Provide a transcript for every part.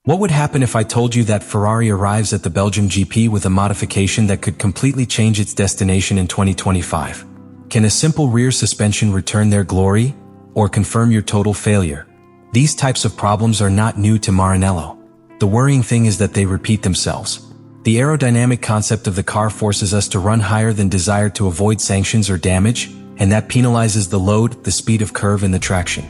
What would happen if I told you that Ferrari arrives at the Belgian GP with a modification that could completely change its destination in 2025? Can a simple rear suspension return their glory, or confirm your total failure? These types of problems are not new to Maranello. The worrying thing is that they repeat themselves. The aerodynamic concept of the car forces us to run higher than desired to avoid sanctions or damage, and that penalizes the load, the speed of curve, and the traction.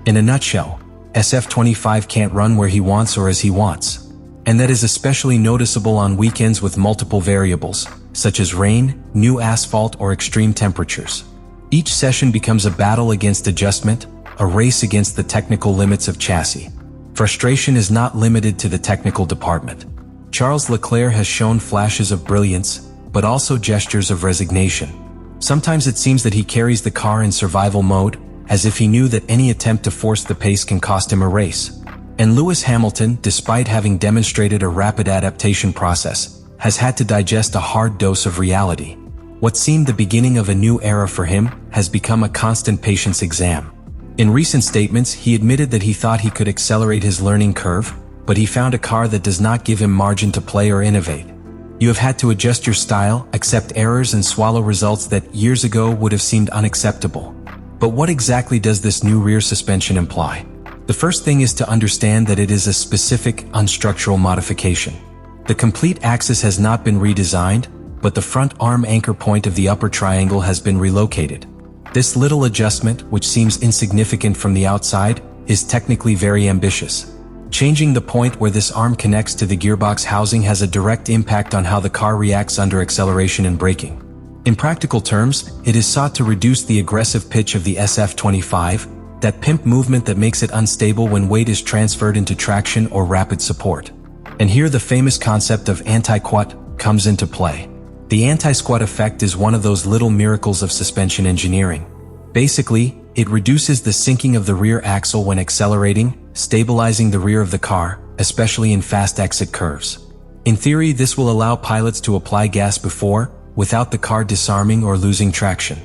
In a nutshell, SF25 can't run where he wants or as he wants. And that is especially noticeable on weekends with multiple variables, such as rain, new asphalt, or extreme temperatures. Each session becomes a battle against adjustment, a race against the technical limits of chassis. Frustration is not limited to the technical department. Charles Leclerc has shown flashes of brilliance, but also gestures of resignation. Sometimes it seems that he carries the car in survival mode, as if he knew that any attempt to force the pace can cost him a race. And Lewis Hamilton, despite having demonstrated a rapid adaptation process, has had to digest a hard dose of reality. What seemed the beginning of a new era for him has become a constant patience exam. In recent statements, he admitted that he thought he could accelerate his learning curve, but he found a car that does not give him margin to play or innovate. You have had to adjust your style, accept errors, and swallow results that years ago would have seemed unacceptable. But what exactly does this new rear suspension imply? The first thing is to understand that it is a specific, unstructural modification. The complete axis has not been redesigned, but the front arm anchor point of the upper triangle has been relocated. This little adjustment, which seems insignificant from the outside, is technically very ambitious. Changing the point where this arm connects to the gearbox housing has a direct impact on how the car reacts under acceleration and braking. In practical terms, it is sought to reduce the aggressive pitch of the SF25, that pimp movement that makes it unstable when weight is transferred into traction or rapid support. And here the famous concept of anti-squat comes into play. The anti-squat effect is one of those little miracles of suspension engineering. Basically, it reduces the sinking of the rear axle when accelerating, stabilizing the rear of the car, especially in fast exit curves. In theory, this will allow pilots to apply gas before, without the car disarming or losing traction.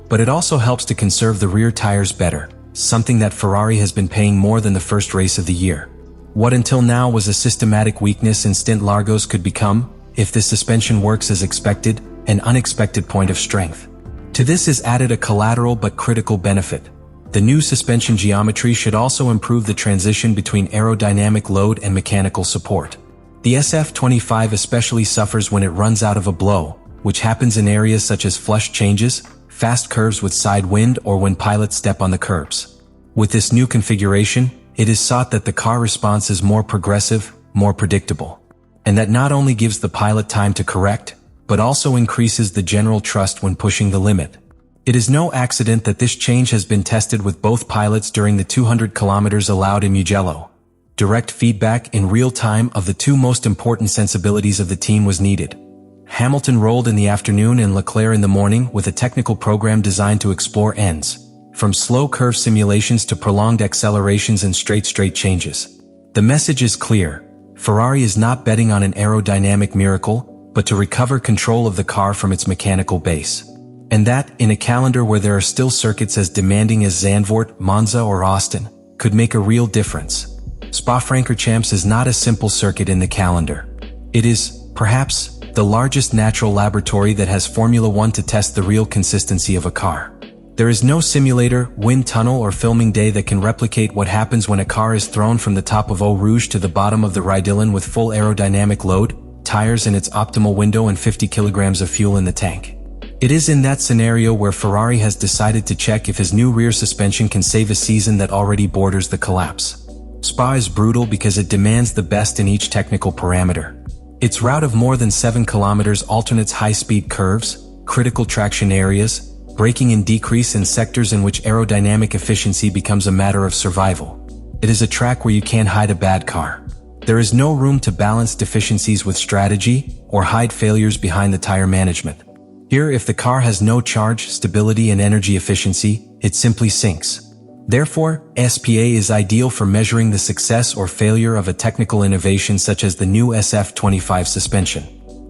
But it also helps to conserve the rear tires better, something that Ferrari has been paying more than the first race of the year. What until now was a systematic weakness in stint largos could become, if the suspension works as expected, an unexpected point of strength. To this is added a collateral but critical benefit. The new suspension geometry should also improve the transition between aerodynamic load and mechanical support. The SF25 especially suffers when it runs out of a blow, which happens in areas such as flush changes, fast curves with side wind, or when pilots step on the curbs. With this new configuration, it is sought that the car response is more progressive, more predictable. And that not only gives the pilot time to correct, but also increases the general trust when pushing the limit. It is no accident that this change has been tested with both pilots during the 200 kilometers allowed in Mugello. Direct feedback in real time of the two most important sensibilities of the team was needed. Hamilton rolled in the afternoon and Leclerc in the morning with a technical program designed to explore ends, from slow curve simulations to prolonged accelerations and straight changes. The message is clear. Ferrari is not betting on an aerodynamic miracle, but to recover control of the car from its mechanical base. And that, in a calendar where there are still circuits as demanding as Zandvoort, Monza, or Austin, could make a real difference. Spa-Francorchamps is not a simple circuit in the calendar. It is, perhaps, the largest natural laboratory that has Formula One to test the real consistency of a car. There is no simulator, wind tunnel, or filming day that can replicate what happens when a car is thrown from the top of Eau Rouge to the bottom of the Rydillen with full aerodynamic load, tires in its optimal window, and 50 kilograms of fuel in the tank. It is in that scenario where Ferrari has decided to check if his new rear suspension can save a season that already borders the collapse. Spa is brutal because it demands the best in each technical parameter. Its route of more than 7 kilometers alternates high-speed curves, critical traction areas, braking and decrease in sectors in which aerodynamic efficiency becomes a matter of survival. It is a track where you can't hide a bad car. There is no room to balance deficiencies with strategy or hide failures behind the tire management. Here, if the car has no charge, stability, and energy efficiency, it simply sinks. Therefore, SPA is ideal for measuring the success or failure of a technical innovation such as the new SF25 suspension.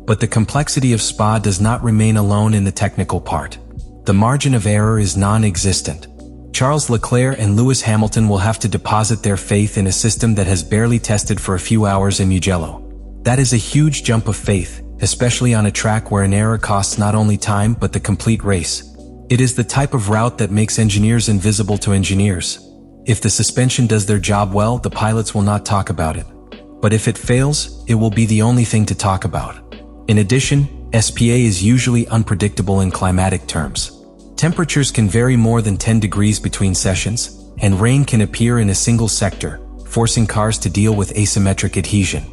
But the complexity of Spa does not remain alone in the technical part. The margin of error is non-existent. Charles Leclerc and Lewis Hamilton will have to deposit their faith in a system that has barely tested for a few hours in Mugello. That is a huge jump of faith, especially on a track where an error costs not only time but the complete race. It is the type of route that makes engineers invisible to engineers. If the suspension does their job well, the pilots will not talk about it. But if it fails, it will be the only thing to talk about. In addition, SPA is usually unpredictable in climatic terms. Temperatures can vary more than 10 degrees between sessions, and rain can appear in a single sector, forcing cars to deal with asymmetric adhesion.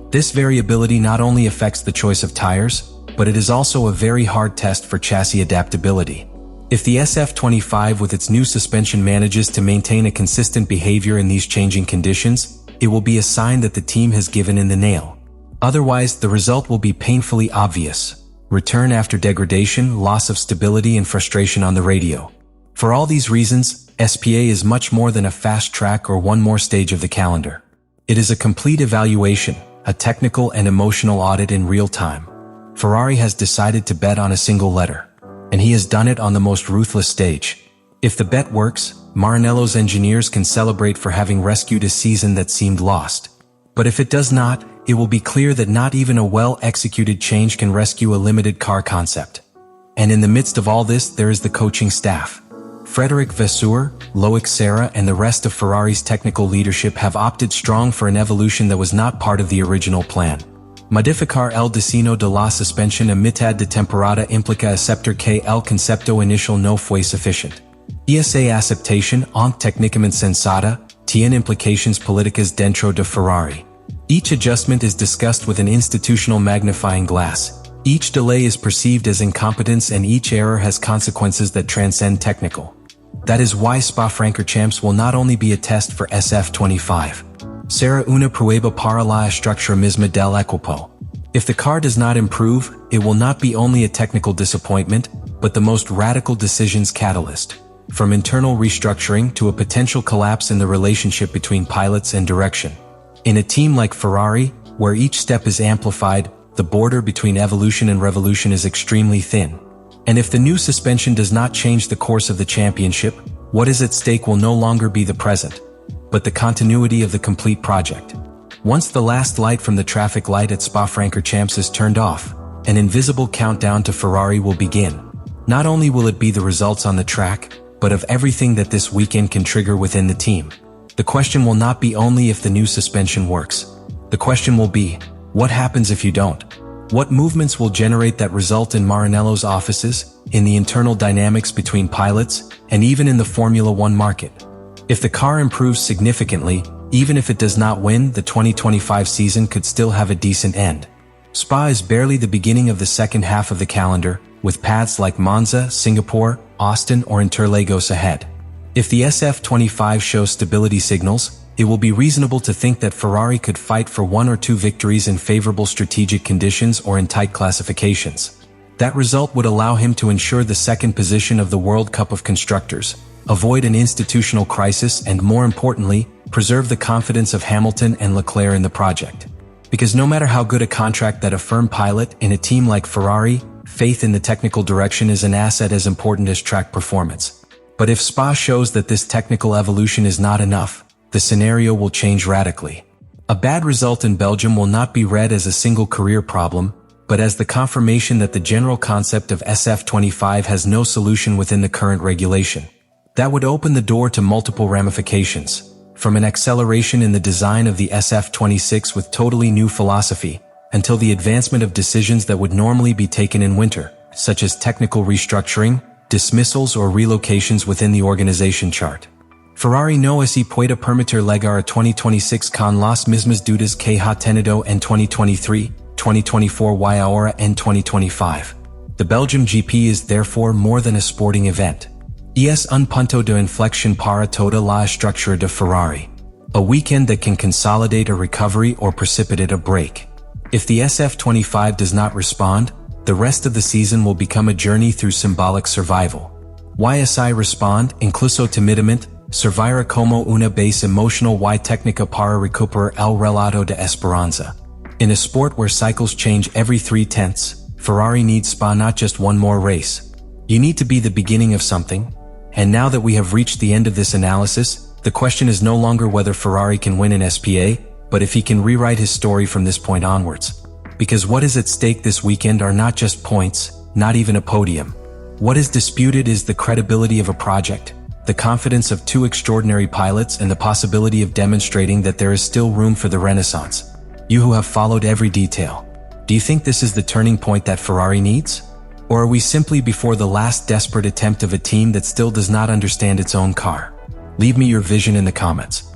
This variability not only affects the choice of tires, but it is also a very hard test for chassis adaptability. If the SF25 with its new suspension manages to maintain a consistent behavior in these changing conditions, it will be a sign that the team has given in the nail. Otherwise, the result will be painfully obvious. Return after degradation, loss of stability, and frustration on the radio. For all these reasons, SPA is much more than a fast track or one more stage of the calendar. It is a complete evaluation, a technical and emotional audit in real time. Ferrari has decided to bet on a single letter, and he has done it on the most ruthless stage. If the bet works, Maranello's engineers can celebrate for having rescued a season that seemed lost. But if it does not, it will be clear that not even a well-executed change can rescue a limited car concept. And in the midst of all this, there is the coaching staff. Frédéric Vasseur, Loic Serra, and the rest of Ferrari's technical leadership have opted strong for an evolution that was not part of the original plan. Modificar el diseño de la suspensión a mitad de temporada implica aceptar que el concepto inicial no fue suficient. Esa aceptación, aunque técnicamente sensata, tiene implicaciones políticas dentro de Ferrari. Each adjustment is discussed with an institutional magnifying glass. Each delay is perceived as incompetence, and each error has consequences that transcend technical. That is why Spa-Francorchamps will not only be a test for SF25. Será una prueba para la estructura misma del equipo. If the car does not improve, it will not be only a technical disappointment, but the most radical decisions catalyst. From internal restructuring to a potential collapse in the relationship between pilots and direction. In a team like Ferrari, where each step is amplified, the border between evolution and revolution is extremely thin. And if the new suspension does not change the course of the championship, what is at stake will no longer be the present, but the continuity of the complete project. Once the last light from the traffic light at Spa-Francorchamps is turned off, an invisible countdown to Ferrari will begin. Not only will it be the results on the track, but of everything that this weekend can trigger within the team. The question will not be only if the new suspension works. The question will be, what happens if you don't? What movements will generate that result in Maranello's offices, in the internal dynamics between pilots, and even in the Formula One market? If the car improves significantly, even if it does not win, the 2025 season could still have a decent end. Spa is barely the beginning of the second half of the calendar, with paths like Monza, Singapore, Austin, or Interlagos ahead. If the SF25 shows stability signals, it will be reasonable to think that Ferrari could fight for one or two victories in favorable strategic conditions or in tight classifications. That result would allow him to ensure the second position of the World Cup of Constructors, avoid an institutional crisis, and more importantly, preserve the confidence of Hamilton and Leclerc in the project. Because no matter how good a contract that a firm pilot in a team like Ferrari, faith in the technical direction is an asset as important as track performance. But if Spa shows that this technical evolution is not enough, the scenario will change radically. A bad result in Belgium will not be read as a single career problem, but as the confirmation that the general concept of SF25 has no solution within the current regulation. That would open the door to multiple ramifications, from an acceleration in the design of the SF26 with totally new philosophy, until the advancement of decisions that would normally be taken in winter, such as technical restructuring, dismissals, or relocations within the organization chart. Ferrari no se puede permitir llegar a 2026 con las mismas dudas que ha tenido en 2023, 2024 y ahora en 2025. The Belgium GP is therefore more than a sporting event. Es un punto de inflexión para toda la estructura de Ferrari. A weekend that can consolidate a recovery or precipitate a break. If the SF25 does not respond, the rest of the season will become a journey through symbolic survival. YSI respond, incluso timidamente, servir como una base emotional y técnica para recuperar el relato de esperanza. In a sport where cycles change every 3/10, Ferrari needs Spa not just one more race. You need to be the beginning of something. And now that we have reached the end of this analysis, the question is no longer whether Ferrari can win an SPA, but if he can rewrite his story from this point onwards. Because what is at stake this weekend are not just points, not even a podium. What is disputed is the credibility of a project, the confidence of two extraordinary pilots, and the possibility of demonstrating that there is still room for the renaissance. You who have followed every detail, do you think this is the turning point that Ferrari needs? Or are we simply before the last desperate attempt of a team that still does not understand its own car? Leave me your vision in the comments.